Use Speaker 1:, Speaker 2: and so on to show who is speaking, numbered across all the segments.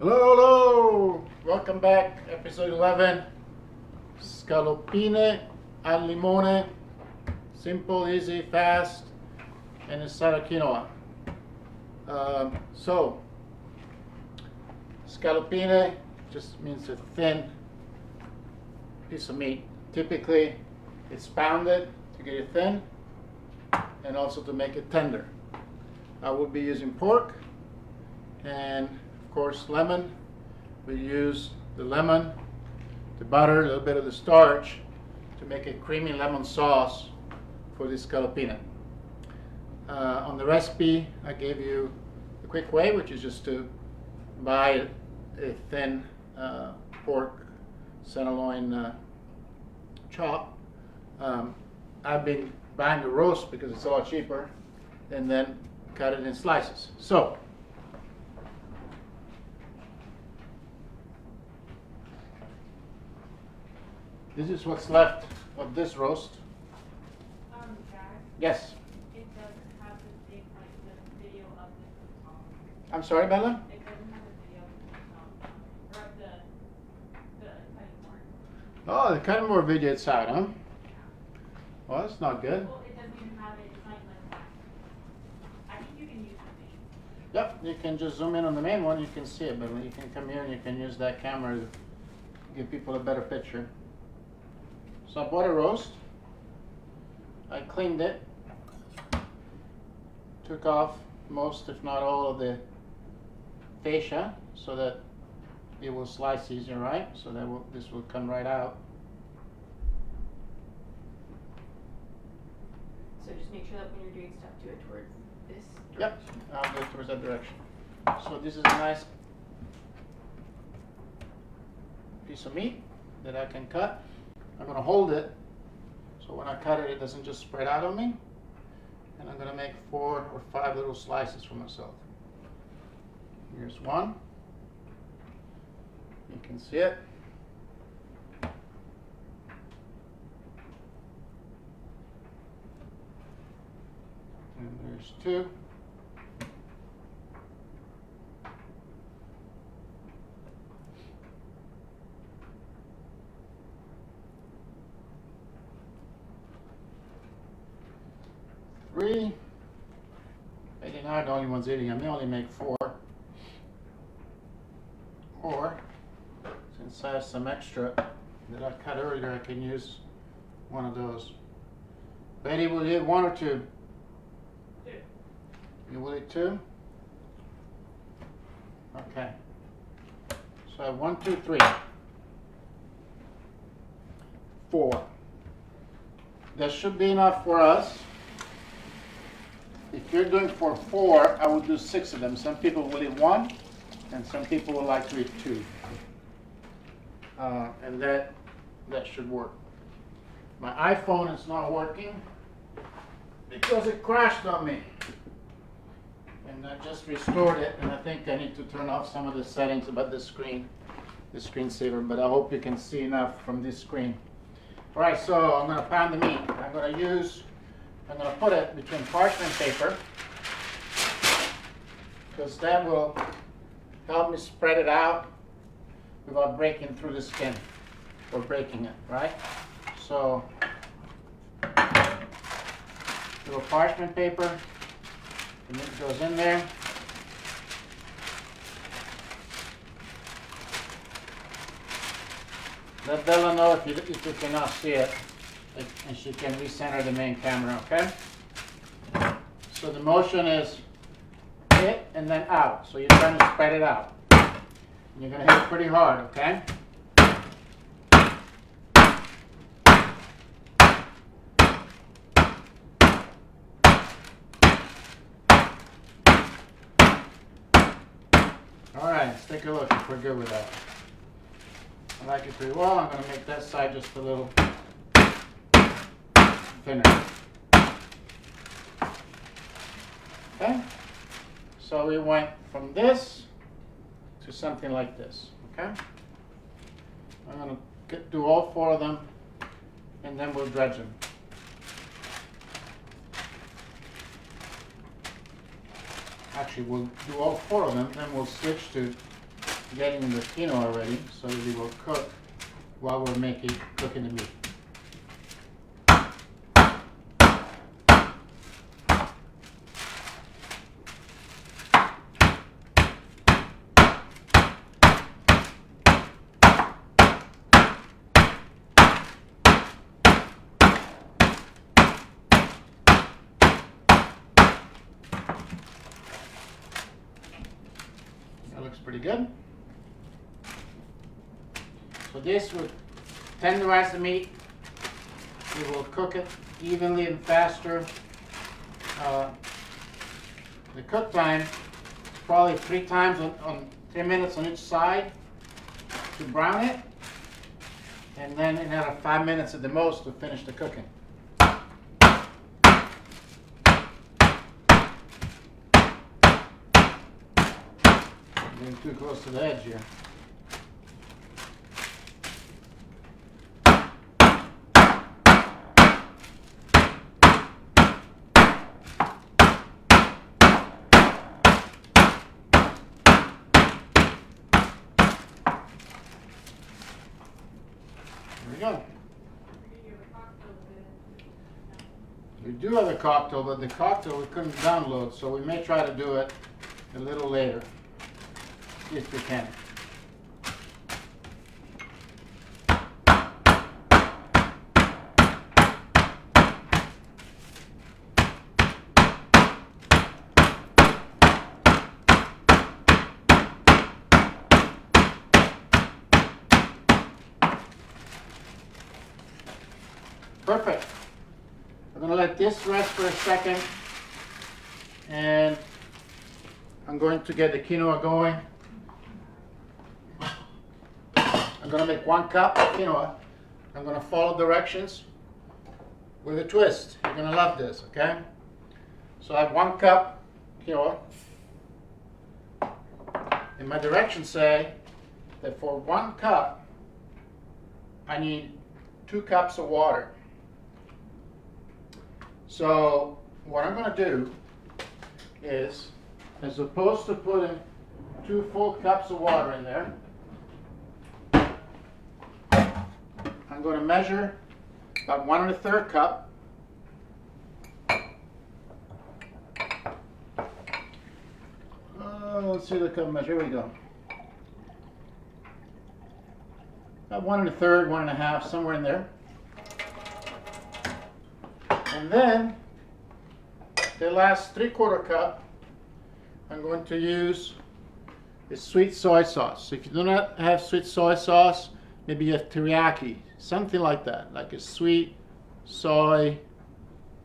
Speaker 1: Hello, hello! Welcome back, episode 11. Scaloppine al Limone. Simple, easy, fast, and it's side of quinoa. Scaloppine just means a thin piece of meat. Typically, it's pounded to get it thin and also to make it tender. I will be using pork and of course lemon. We use the lemon, the butter, a little bit of the starch to make a creamy lemon sauce for this scaloppine. On the recipe I gave you a quick way, which is just to buy a thin pork tenderloin chop. I've been buying the roast because it's a lot cheaper, and then cut it in slices. So this is what's left of this roast.
Speaker 2: Jack,
Speaker 1: Yes.
Speaker 2: it doesn't have the big, like, the video of the song.
Speaker 1: I'm sorry, Bella?
Speaker 2: It doesn't have the video of the song. Or of the cutting board.
Speaker 1: Oh, the cutting board video outside, huh? Well, that's not good.
Speaker 2: Well, it doesn't even have it. It's not even like that. I think you can use the main.
Speaker 1: Yep, you can just zoom in on the main one, you can see it, but you can come here and you can use that camera to give people a better picture. So I bought a roast. I cleaned it. Took off most, if not all, of the fascia so that it will slice easier, right? So that this will come right out.
Speaker 3: So just make sure that when you're doing stuff, do it towards this
Speaker 1: Yep,
Speaker 3: direction.
Speaker 1: I'll go towards that direction. So this is a nice piece of meat that I can cut. I'm going to hold it so when I cut it, it doesn't just spread out on me. And I'm going to make 4 or 5 little slices for myself. Here's one. You can see it. And there's 2. Three. Maybe not the only ones eating. I may only make 4. Or, since I have some extra that I cut earlier, I can use one of those. Betty, will you eat 1 or 2?
Speaker 2: 2.
Speaker 1: You will eat 2? Okay. So I have 1, 2, 3. 4. That should be enough for us. If you're doing for 4, I would do 6 of them. Some people will eat 1, and some people would like to eat 2. And that should work. My iPhone is not working because it crashed on me. And I just restored it, and I think I need to turn off some of the settings about the screensaver, but I hope you can see enough from this screen. All right, so I'm going to pound the meat. I'm going to put it between parchment paper because that will help me spread it out without breaking through the skin or breaking it, right? So do a parchment paper, the meat goes in there. Let Bella know if you cannot see it, and she can recenter the main camera, okay? So the motion is hit and then out. So you're trying to spread it out. And you're going to hit it pretty hard, okay? All right, let's take a look if we're good with that. I like it pretty well. I'm going to make that side just a little thinner. Okay? So we went from this to something like this. Okay? I'm going to do all 4 of them, and then we'll dredge them. Actually, we'll do all 4 of them, then we'll switch to getting the quinoa ready so that it will cook while we're cooking the meat. That looks pretty good. So this will tenderize the meat. We will cook it evenly and faster. The cook time is probably 3 times on 3 minutes on each side to brown it, and then another 5 minutes at the most to finish the cooking. Getting too close to the edge here. There we go. We do have a cocktail, but the cocktail we couldn't download, so we may try to do it a little later, if we can. Perfect. I'm going to let this rest for a second, and I'm going to get the quinoa going. I'm going to make 1 cup of quinoa. I'm going to follow directions with a twist. You're going to love this, okay? So I have 1 cup quinoa, and my directions say that for 1 cup, I need 2 cups of water. So what I'm going to do is, as opposed to putting 2 full cups of water in there, I'm going to measure about 1 1/3 cup. Let's see the cup measure. Here we go. About 1 1/3, 1 1/2, somewhere in there. And then the last 3/4 cup, I'm going to use is sweet soy sauce. If you do not have sweet soy sauce, maybe you have teriyaki, something like that, like a sweet soy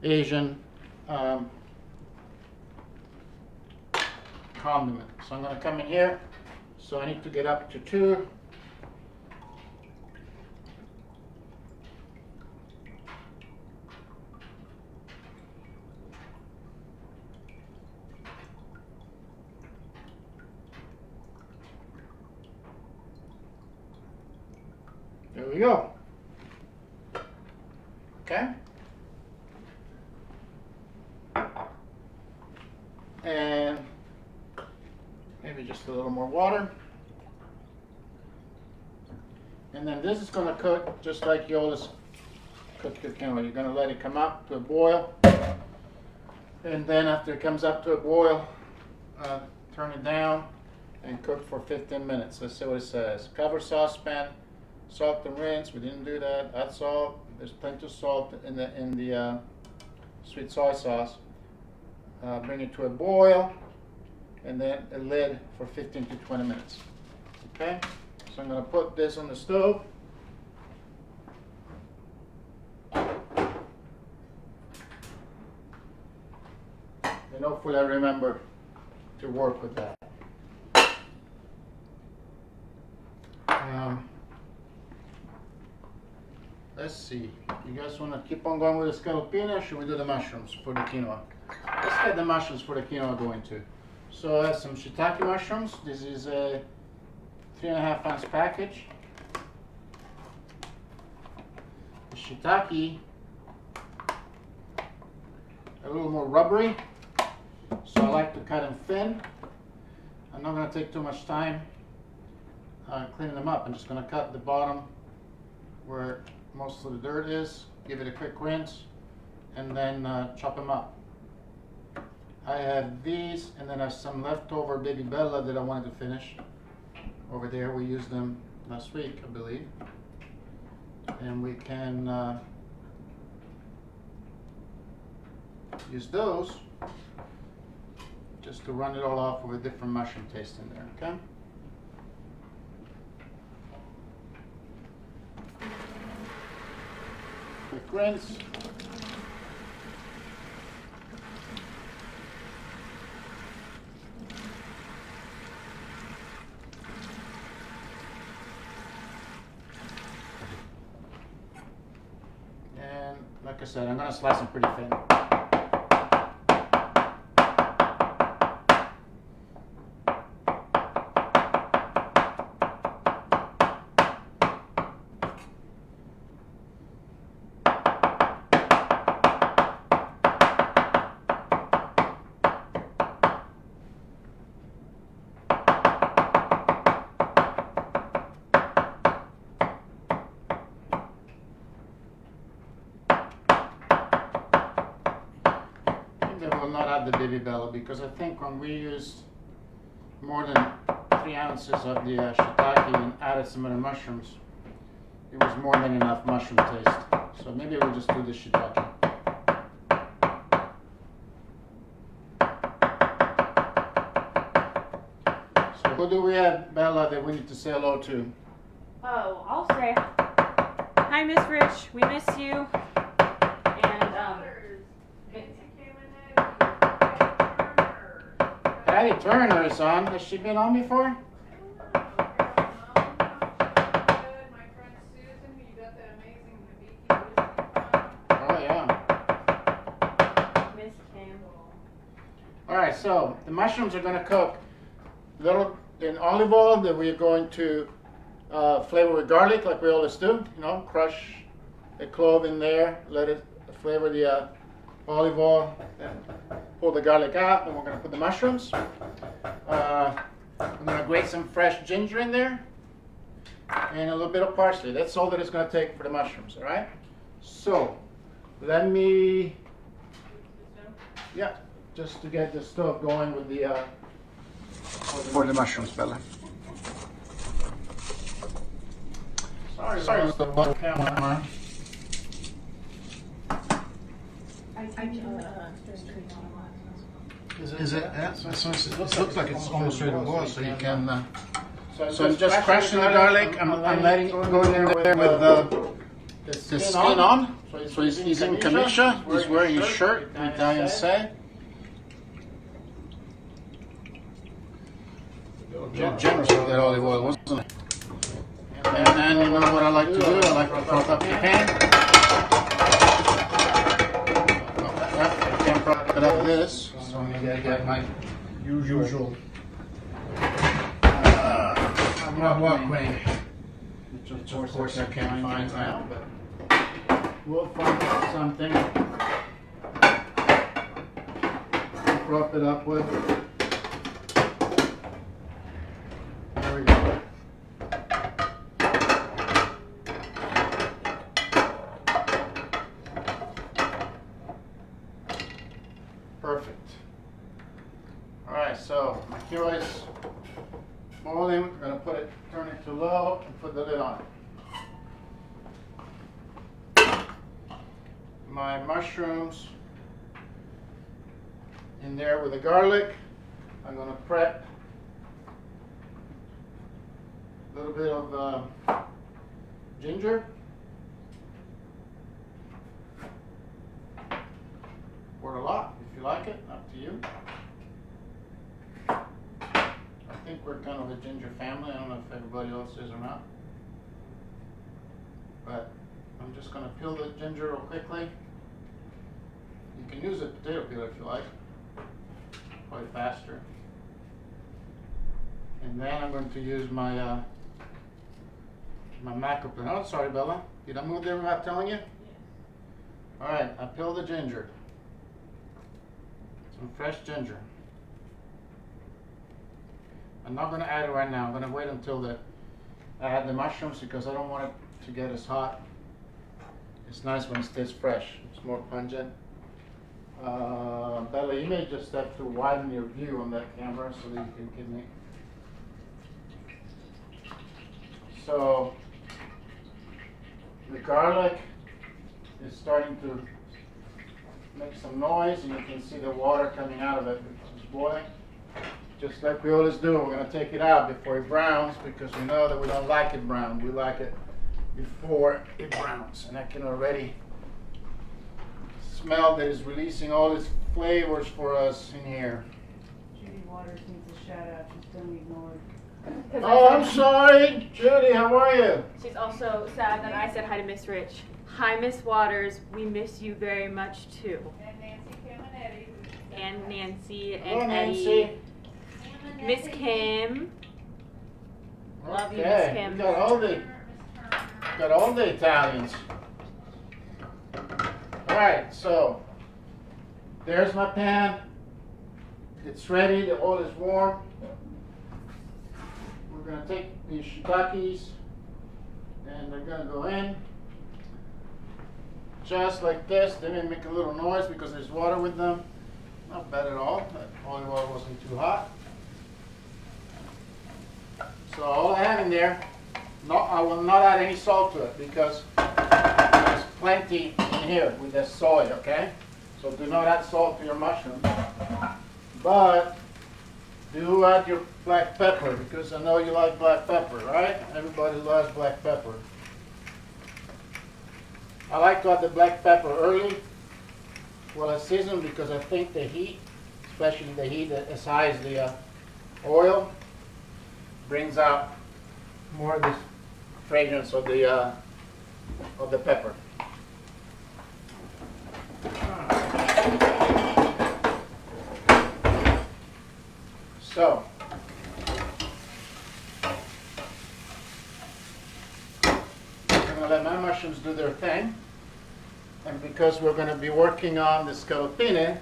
Speaker 1: Asian condiment. So I'm going to come in here. So I need to get up to 2. There we go. Okay. And maybe just a little more water. And then this is going to cook just like you always cook your quinoa. You're going to let it come up to a boil. And then after it comes up to a boil, turn it down and cook for 15 minutes. Let's see what it says. Cover saucepan. Salt and rinse. We didn't do that. Add salt. There's plenty of salt in the sweet soy sauce. Bring it to a boil, and then a lid for 15 to 20 minutes. Okay. So I'm going to put this on the stove. And hopefully I remember to work with that. Let's see. You guys want to keep on going with the scaloppine, or should we do the mushrooms for the quinoa? Let's get the mushrooms for the quinoa going too. So I have some shiitake mushrooms. This is a 3.5 ounce package. The shiitake a little more rubbery, so I like to cut them thin. I'm not going to take too much time cleaning them up. I'm just going to cut the bottom where most of the dirt is, give it a quick rinse, and then chop them up. I have these, and then I have some leftover Baby Bella that I wanted to finish. Over there, we used them last week, I believe. And we can use those just to run it all off with a different mushroom taste in there, okay? Quick rinse. And like I said, I'm going to slice them pretty thin. I will not add the Baby Bella because I think when we used more than 3 ounces of the shiitake and added some other mushrooms, it was more than enough mushroom taste. So maybe we'll just do the shiitake. So who do we have, Bella, that we need to say hello to?
Speaker 3: Oh, I'll say hi, Miss Rich. We miss you. And
Speaker 1: Patty Turner is on. Has she been on before? Oh yeah.
Speaker 3: Miss Campbell.
Speaker 1: All right, so the mushrooms are going to cook little in olive oil that we're going to flavor with garlic, like we always do. You know, crush the clove in there, let it flavor the olive oil, then pull the garlic out, and we're going to put the mushrooms. I'm going to grate some fresh ginger in there and a little bit of parsley. That's all that it's going to take for the mushrooms, all right? So, let me, yeah, just to get the stove going with the, for the mushrooms, Bella. Sorry, the camera. Is it? Yeah, so it looks like it's almost ready to go, so you can. So I'm just crushing the garlic. I'm letting it go in there with the skin on. So he's in camiscia. He's wearing a shirt, the Italians say. A little generous with that olive oil, wasn't it? And then you know what I like to do? I like to prop up the pan. I can't prop it up this. So I'm going to get my usual walkway, which of course I can't find now, but we'll find something to prop it up with. There we go. Perfect. Alright, so my kilo is boiling. We're going to turn it to low and put the lid on. My mushrooms in there with the garlic. I'm going to prep a little bit of ginger. Or a lot, if you like it, up to you. I think we're kind of a ginger family. I don't know if everybody else is or not. But I'm just going to peel the ginger real quickly. You can use a potato peeler if you like. Probably faster. And then I'm going to use my my macro peeler. Oh, sorry, Bella. Did I move there without telling you?
Speaker 2: Yes.
Speaker 1: All right, I peeled the ginger. Some fresh ginger. I'm not going to add it right now. I'm going to wait until the I add the mushrooms because I don't want it to get as hot. It's nice when it stays fresh. It's more pungent. Bella, you may just have to widen your view on that camera so that you can give me. So the garlic is starting to make some noise, and you can see the water coming out of it. It's boiling. Just like we always do, we're going to take it out before it browns because we know that we don't like it brown. We like it before it browns. And I can already smell that it's releasing all its flavors for us in here.
Speaker 4: Judy Waters needs a shout out. She's don't ignore it.
Speaker 1: Oh, I'm sorry. Judy, how are you?
Speaker 3: She's also sad that I said hi to Miss Rich. Hi, Miss Waters. We miss you very much too.
Speaker 4: And Nancy, Kim, and Eddie.
Speaker 3: And Nancy and
Speaker 1: Hello,
Speaker 3: Eddie.
Speaker 1: Nancy.
Speaker 3: Miss Kim. Love you, Miss
Speaker 1: Okay,
Speaker 3: Kim.
Speaker 1: we got all the Italians. All right, so there's my pan. It's ready. The oil is warm. We're gonna take these shiitakes and they're gonna go in just like this. They may make a little noise because there's water with them. Not bad at all. That olive oil wasn't too hot. So all I have in there, I will not add any salt to it because there's plenty in here with the soy, okay? So do not add salt to your mushrooms. But do add your black pepper because I know you like black pepper, right? Everybody loves black pepper. I like to add the black pepper early while it's seasoned because I think the heat, especially the heat as high as the oil, brings out more of this fragrance of the pepper. So I'm going to let my mushrooms do their thing, and because we're going to be working on the scaloppine,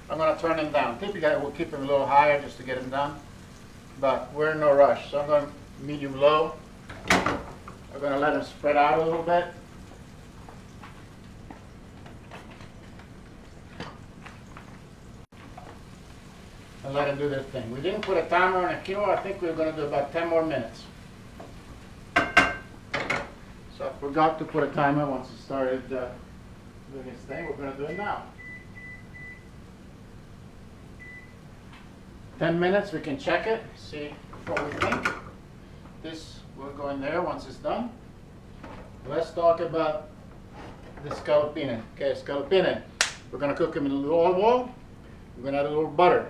Speaker 1: I'm going to turn them down. Typically I will keep them a little higher just to get them done, but we're in no rush, so I'm going medium low. I'm going to let them spread out a little bit. And let them do their thing. We didn't put a timer on a quinoa. I think we're going to do about 10 more minutes. So I forgot to put a timer once it started doing its thing. We're going to do it now. 10 minutes, we can check it, see what we think. This will go in there once it's done. Let's talk about the scaloppine. Okay, scaloppine. We're going to cook them in a little olive oil. We're going to add a little butter.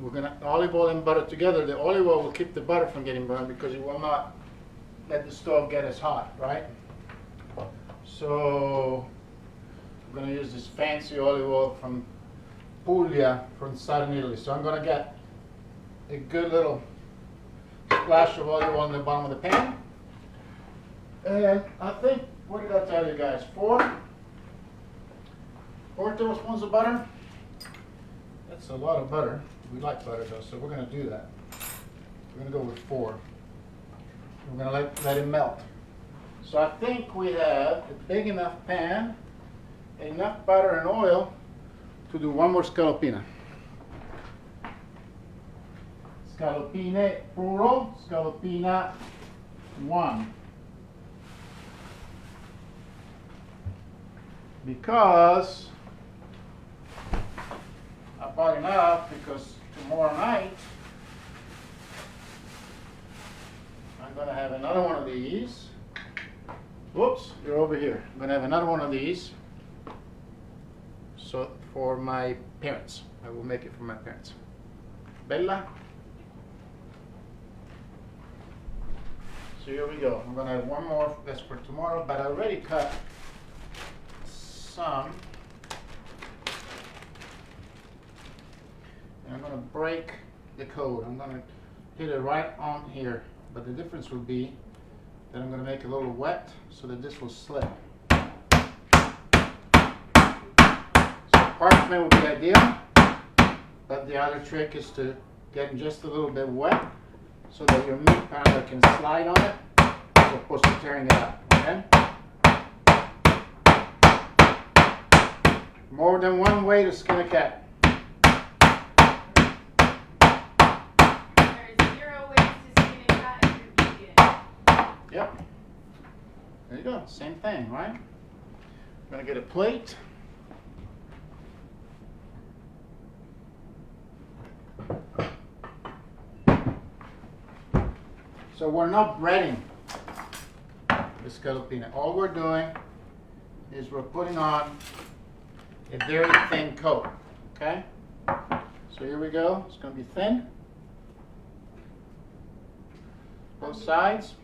Speaker 1: We're going to olive oil and butter together. The olive oil will keep the butter from getting burned because it will not let the stove get as hot, right? So we're going to use this fancy olive oil from Puglia from southern Italy. So I'm going to get a good little splash of olive oil on the bottom of the pan. And I think, what did I tell you guys? 4 tablespoons of butter. That's a lot of butter. We like butter though, so we're going to do that. We're going to go with 4. We're going to let it melt. So I think we have a big enough pan, enough butter and oil to do one more scaloppine. Scaloppine puro, scaloppina 1. Because I bought enough because tomorrow night I'm going to have another one of these. Whoops, you're over here. I'm going to have another one of these. So for my parents, I will make it for my parents. Bella. So here we go. I'm going to have one more that's for tomorrow, but I already cut some. And I'm going to break the code. I'm going to hit it right on here. But the difference will be that I'm going to make it a little wet so that this will slip. Parchment would be ideal, but the other trick is to get just a little bit wet so that your meat pounder can slide on it as opposed to tearing it up, okay? More than one way to skin a cat.
Speaker 2: There's 0 ways to skin a cat if you're vegan.
Speaker 1: Yep. There you go. Same thing, right? I'm gonna get a plate. So we're not breading the scaloppine. All we're doing is we're putting on a very thin coat. Okay? So here we go. It's gonna be thin. Both sides.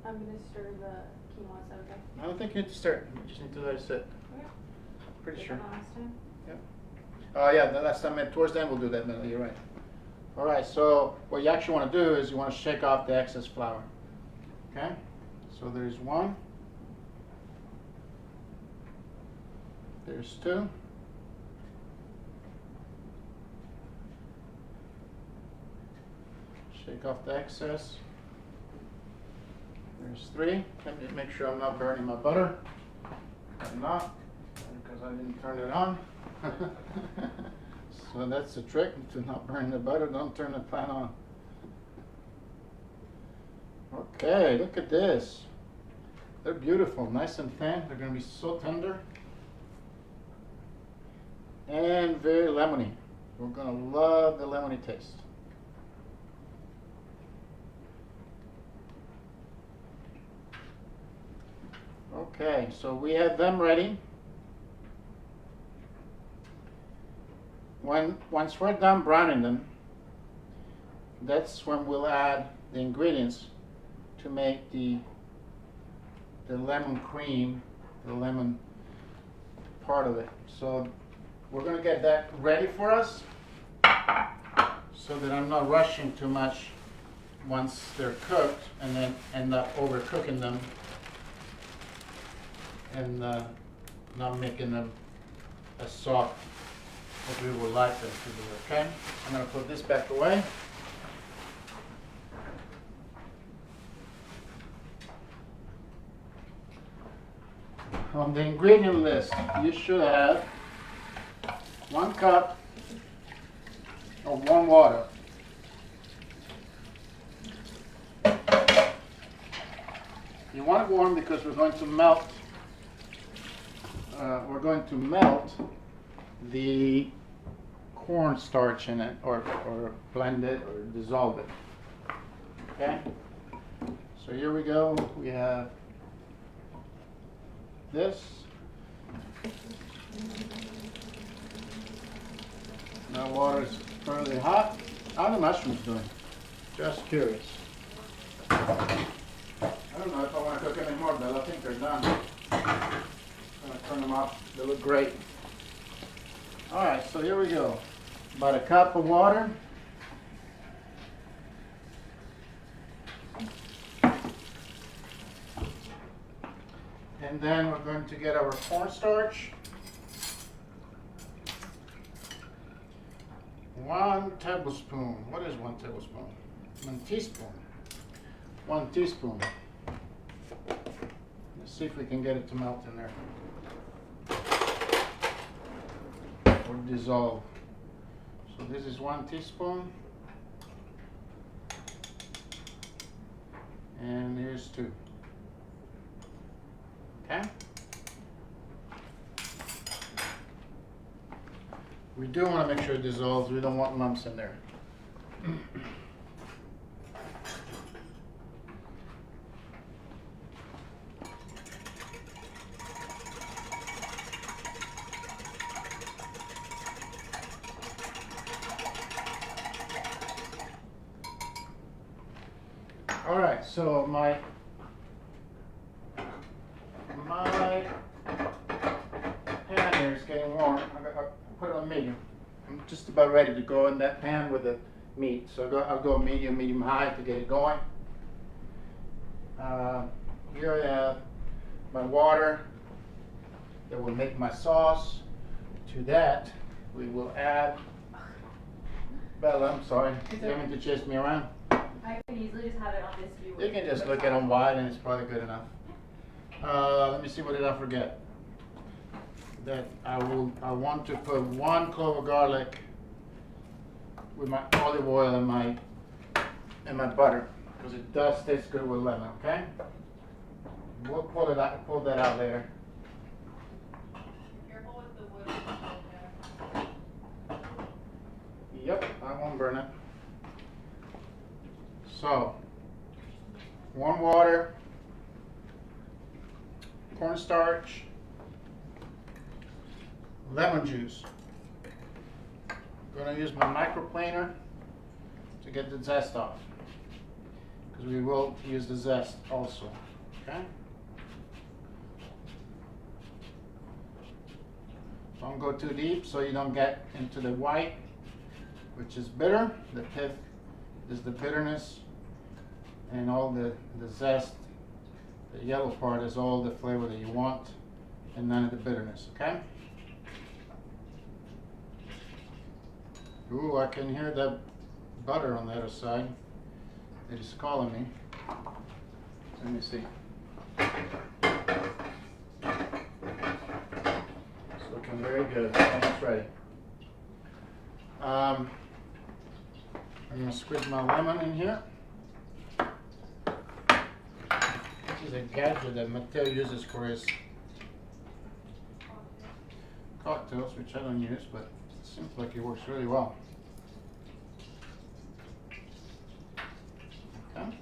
Speaker 3: I'm gonna stir the quinoa, is that okay?
Speaker 1: I don't think you need to stir. You just need to let it sit.
Speaker 3: Okay.
Speaker 1: Pretty
Speaker 3: Did
Speaker 1: sure.
Speaker 3: that last time?
Speaker 1: Oh yeah, the last time, towards the end we'll do that, Melody, you're right. All right, so what you actually want to do is you want to shake off the excess flour. Okay? So there's one. There's two. Shake off the excess. There's three. Let me make sure I'm not burning my butter. I'm not, because I didn't turn it on. So that's the trick, to not burn the butter. Don't turn the pan on. Okay, look at this. They're beautiful, nice and thin. They're going to be so tender. And very lemony. We're going to love the lemony taste. Okay, so we have them ready. Once we're done browning them, that's when we'll add the ingredients to make the lemon cream, the lemon part of it. So we're going to get that ready for us so that I'm not rushing too much once they're cooked and then end up overcooking them and not making them as soft as we would like them to be, okay? I'm going to put this back away. On the ingredient list, you should have 1 cup of warm water. You want it warm because we're going to melt the cornstarch in it, or blend it, or dissolve it. Okay? So here we go. We have this. Now water is fairly hot. How are the mushrooms doing? Just curious. I don't know if I want to cook any more, but I think they're done. I'm going to turn them off. They look great. Alright, so here we go. About a cup of water. And then we're going to get our cornstarch. 1 tablespoon. What is 1 tablespoon? 1 teaspoon. 1 teaspoon. Let's see if we can get it to melt in there. Or dissolve. So this is 1 teaspoon. And here's 2. Okay? We do want to make sure it dissolves. We don't want lumps in there. All right, so my pan here is getting warm. I'll put it on medium. I'm just about ready to go in that pan with the meat. So I'll go medium, medium high to get it going. Here I have my water that will make my sauce. To that, we will add Bella, I'm sorry. You having to chase me around?
Speaker 2: I can easily just have it on this view.
Speaker 1: You can just look at them wide and it's probably good enough. Let me see, what did I forget? That I want to put 1 clove of garlic with my olive oil and my butter, because it does taste good with lemon, okay? We'll pull that out later.
Speaker 2: Careful with the wood there.
Speaker 1: Yep, I won't burn it. So, warm water, cornstarch, lemon juice. I'm going to use my microplaner to get the zest off, because we will use the zest also, okay? Don't go too deep so you don't get into the white, which is bitter. The pith is the bitterness, and all the zest, the yellow part is all the flavor that you want, and none of the bitterness, okay? Ooh, I can hear that butter on the other side. It is calling me. Let me see. It's looking very good. Almost ready. I'm going to squeeze my lemon in here. This is a gadget that Mateo uses for his cocktails, which I don't use, but it seems like it works really well. Okay.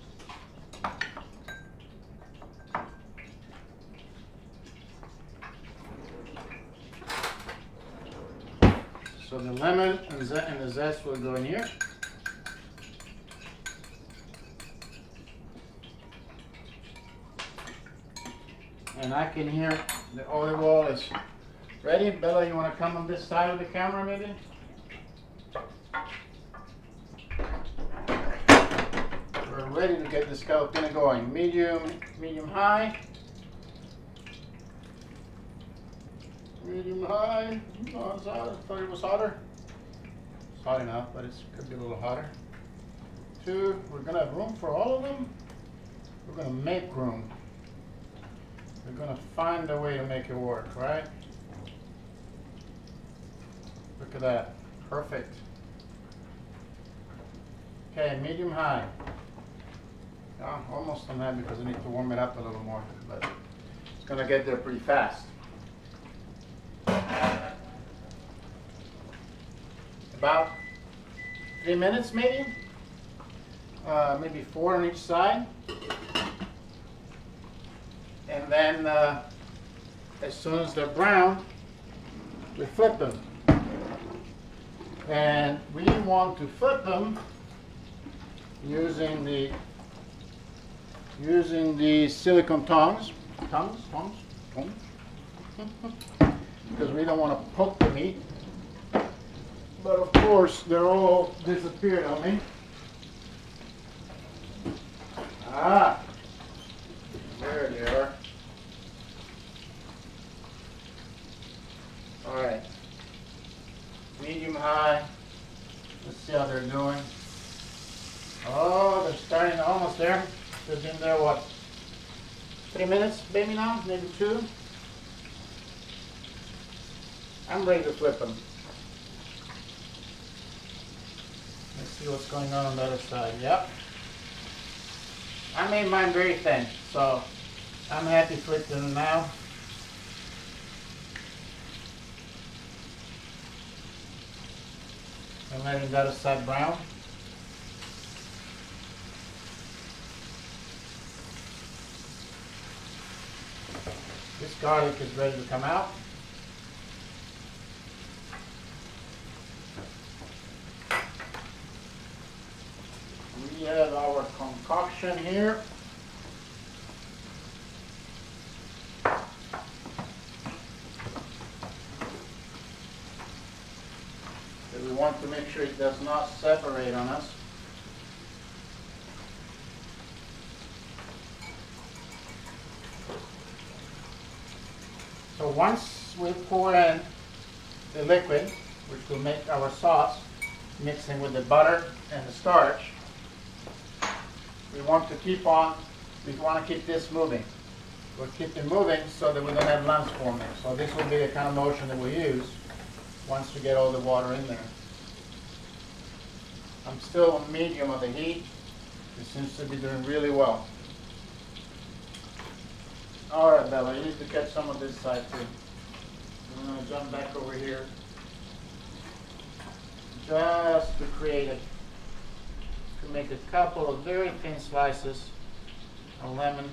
Speaker 1: So the lemon and the zest will go in here. And I can hear the olive oil is ready. Bella, you want to come on this side of the camera maybe? We're ready to get the scaloppine going. Medium high. Medium high. Oh, it's hot. I thought it was hotter. It's hot enough, but it could be a little hotter. 2. We're going to have room for all of them. We're going to make room. We're going to find a way to make it work, right? Look at that. Perfect. Okay, medium high. Almost on that because I need to warm it up a little more, but it's going to get there pretty fast. About 3 minutes maybe. Maybe 4 on each side. And then as soon as they're brown, we flip them. And we want to flip them using the silicone tongs, because we don't want to poke the meat. But of course, they're all disappeared on me. Ah, there they are. All right, medium high. Let's see how they're doing. Oh, they're starting, almost there. They've been there, what, 3 minutes maybe now, maybe 2. I'm ready to flip them. Let's see what's going on the other side. Yep. I made mine very thin, so I'm happy flipping them now. And letting the other side brown. This garlic is ready to come out. We have our concoction here. We want to make sure it does not separate on us. So once we pour in the liquid, which will make our sauce, mixing with the butter and the starch, want to keep on, we want to keep this moving. We'll keep it moving so that we don't have lumps forming. So this will be the kind of motion that we use once we get all the water in there. I'm still on medium of the heat. It seems to be doing really well. All right, Bella, you need to catch some of this side too. I'm going to jump back over here just to create it. To make a couple of very thin slices of lemon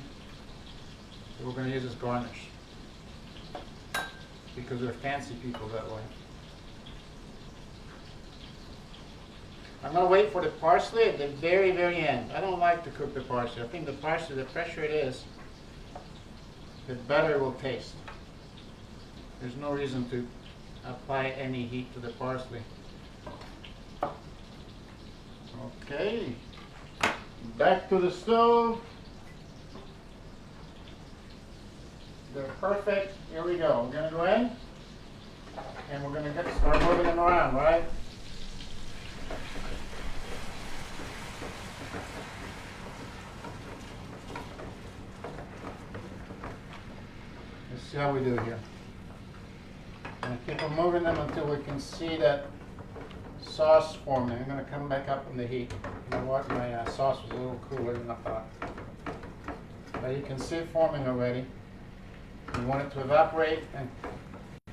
Speaker 1: that we're going to use as garnish. Because we're fancy people that way. I'm going to wait for the parsley at the very, very end. I don't like to cook the parsley. I think the parsley, the fresher it is, the better it will taste. There's no reason to apply any heat to the parsley. Okay, back to the stove. They're perfect. Here we go. We're going to go in and we're going to start moving them around, right? Let's see how we do here. And keep on moving them until we can see that sauce forming. I'm going to come back up in the heat. You know what? My sauce was a little cooler than I thought. But you can see it forming already. You want it to evaporate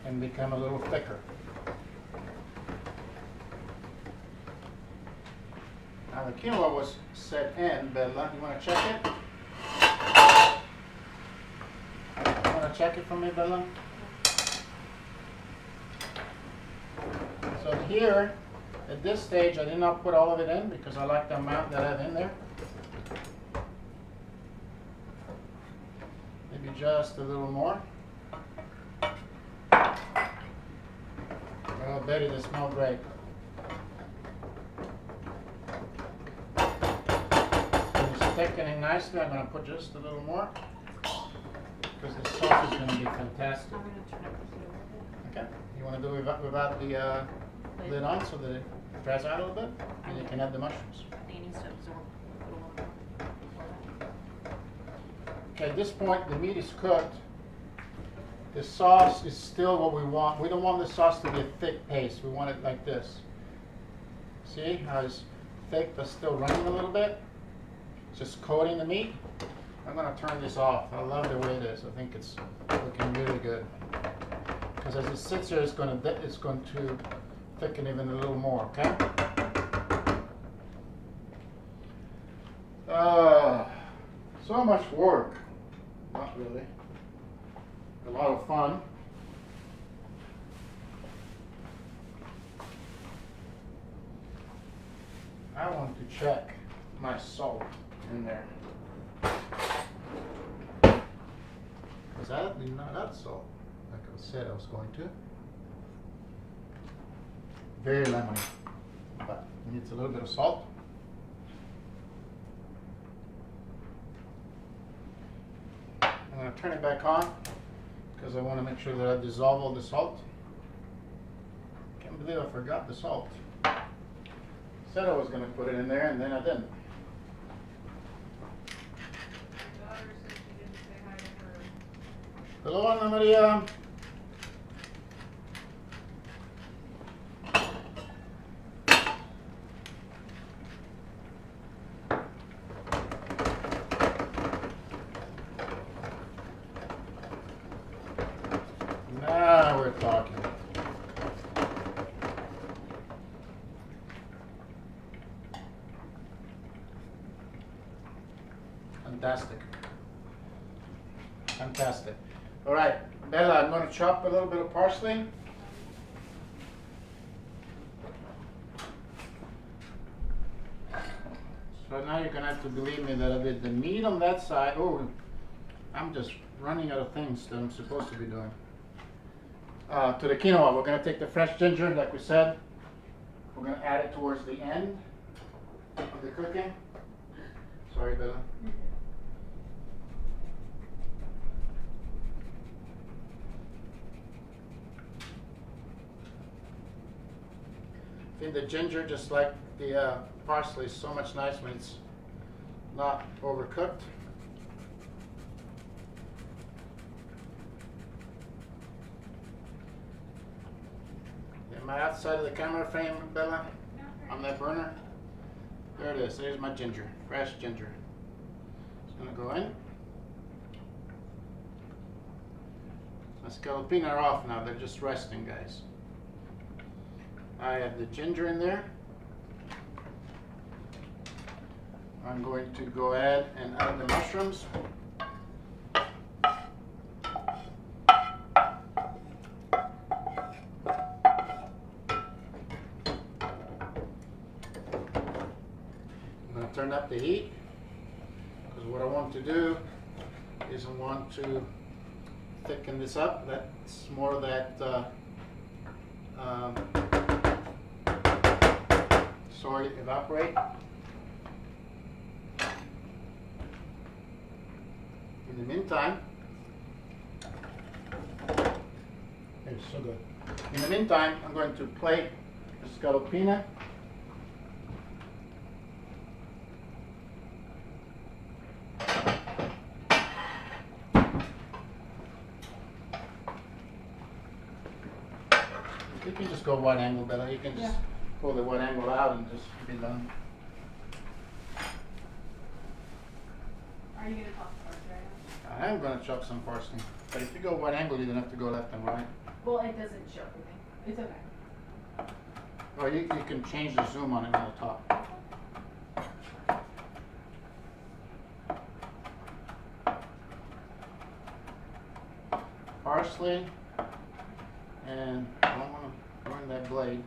Speaker 1: and become a little thicker. Now the quinoa was set in, Bella. You want to check it? You want to check it for me, Bella? So here, at this stage, I did not put all of it in because I like the amount that I have in there. Maybe just a little more. Oh, Betty, they smell great. It's thickening nicely. I'm going to put just a little more because the sauce is going to be fantastic.
Speaker 3: I'm going to turn it here.
Speaker 1: Okay. You want to do it without the lid on so that it dries out a little bit, and you can add the mushrooms.
Speaker 3: It needs to absorb a little more.
Speaker 1: Okay, at this point, the meat is cooked. The sauce is still what we want. We don't want the sauce to be a thick paste. We want it like this. See how it's thick but still running a little bit? Just coating the meat. I'm going to turn this off. I love the way it is. I think it's looking really good. Because as it sits there, it's going to thicken even a little more, okay? So much work. Not really. A lot of fun. I want to check my salt in there. Because I did not add salt, like I said I was going to. Very lemony, but it needs a little bit of salt. I'm going to turn it back on because I want to make sure that I dissolve all the salt. Can't believe I forgot the salt. Said I was going to put it in there and then I didn't.
Speaker 2: Your daughter said she didn't say hi to her.
Speaker 1: Hello, Ana Maria. Now we're talking. Fantastic. Fantastic. All right, Bella, I'm going to chop a little bit of parsley. So now you're going to have to believe me that I did the meat on that side. Oh, I'm just running out of things that I'm supposed to be doing. To the quinoa, we're going to take the fresh ginger, like we said. We're going to add it towards the end of the cooking. Sorry, Bella. I think the ginger, just like the parsley, is so much nice when it's not overcooked. Am I outside of the camera frame, Bella? On that burner? There it is. There's my ginger, fresh ginger. It's gonna go in. My scaloppine are off now. They're just resting, guys. I have the ginger in there. I'm going to go ahead and add the mushrooms. I'm going to turn up the heat because what I want to do is I want to thicken this up. That's more of that soy evaporate. In the meantime, it's so good. In the meantime, I'm going to plate the scaloppine. You can just go wide angle better. You can just pull the wide angle out and just be done.
Speaker 2: Are you gonna talk first right now?
Speaker 1: I am going to chop some parsley. But if you go wide angle, you don't have to go left and right.
Speaker 2: Well, it doesn't show everything. It's okay.
Speaker 1: Or you can change the zoom on it on the top. Parsley, and I don't want to ruin that blade.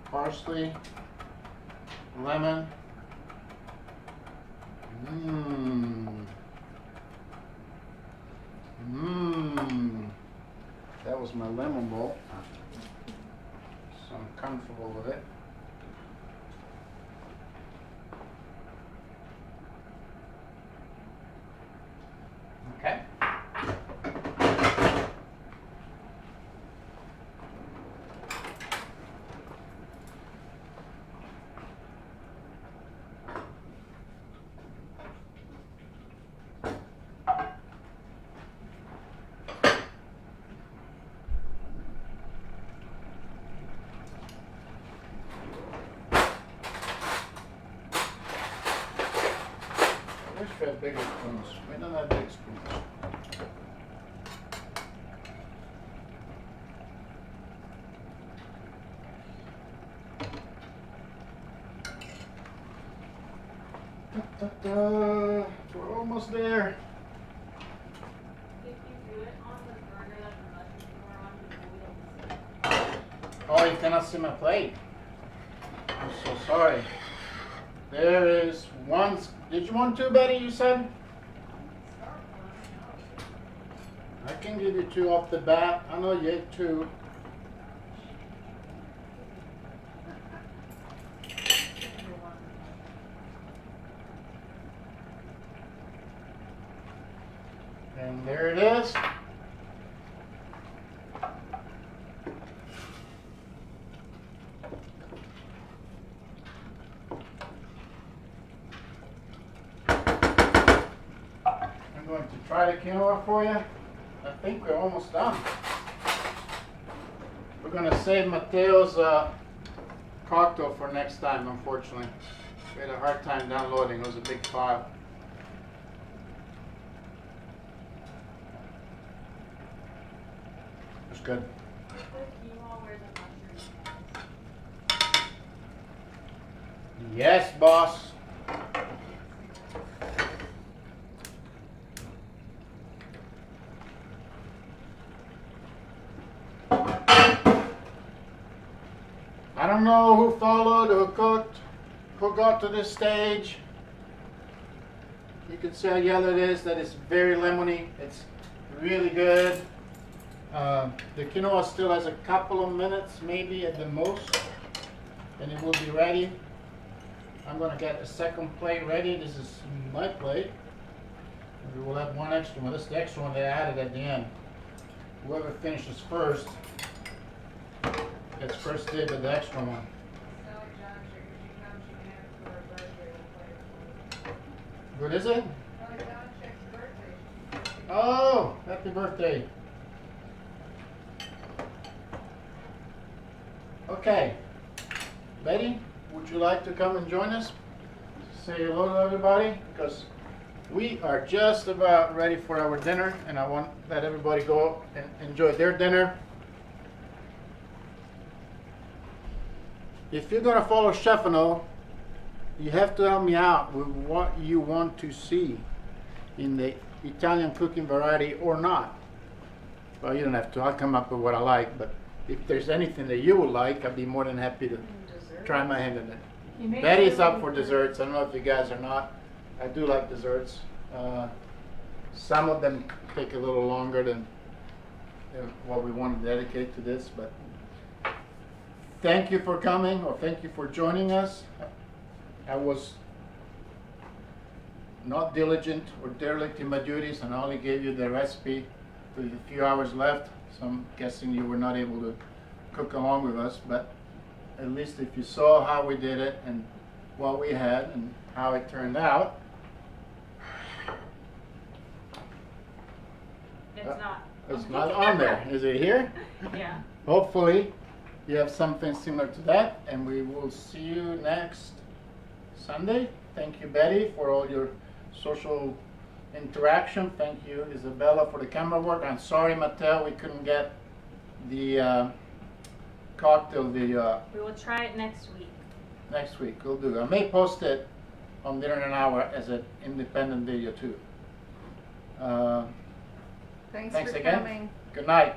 Speaker 1: Parsley, lemon. That was my lemon bowl. So I'm comfortable with it. Okay. I wish we had bigger spoons. We don't have big spoons. Ta-ta-ta. We're almost there.
Speaker 2: If you do it on the burner that the mushrooms were on, you don't see.
Speaker 1: Oh, you cannot see my plate. I'm so sorry. There is one. Did you want two, Betty? You said? I can give you two off the bat. I know you ate two. And there it is. I'm going to try the quinoa for you. I think we're almost done. We're going to save Mateo's cocktail for next time, unfortunately. We had a hard time downloading. It was a big file. It's good.
Speaker 2: The quinoa where the mushrooms are.
Speaker 1: Yes, boss. I don't know who followed, who cooked, who got to this stage. You can see how yellow it is. That is very lemony. It's really good. The quinoa still has a couple of minutes, maybe at the most, and it will be ready. I'm going to get a second plate ready. This is my plate. We will have one extra one. This is the extra one they added at the end. Whoever finishes first gets first dib at the extra one. What is it? Oh, happy birthday. Okay. Betty, would you like to come and join us? Say hello to everybody, because we are just about ready for our dinner, and I want to let everybody go and enjoy their dinner. If you're going to follow Stefano, you have to help me out with what you want to see in the Italian cooking variety or not. Well, you don't have to. I'll come up with what I like, but if there's anything that you would like, I'd be more than happy to try my hand in it. Betty's up for desserts. I don't know if you guys are not. I do like desserts. Some of them take a little longer than what we want to dedicate to this, but thank you for coming, or thank you for joining us. I was not diligent or derelict in my duties, and I only gave you the recipe with a few hours left, so I'm guessing you were not able to cook along with us, but at least if you saw how we did it and what we had and how it turned out.
Speaker 3: It's not.
Speaker 1: It's not on there. Is it here?
Speaker 3: Yeah.
Speaker 1: Hopefully you have something similar to that, and we will see you next Sunday. Thank you, Betty, for all your social interaction. Thank you, Isabella, for the camera work. I'm sorry, Matteo, we couldn't get the cocktail video
Speaker 3: We will try it next week.
Speaker 1: next week. We'll do. I may post it on Dinner in an Hour as an independent video too.
Speaker 4: Thanks
Speaker 1: Thanks
Speaker 4: for
Speaker 1: again.
Speaker 4: coming.
Speaker 1: Good night.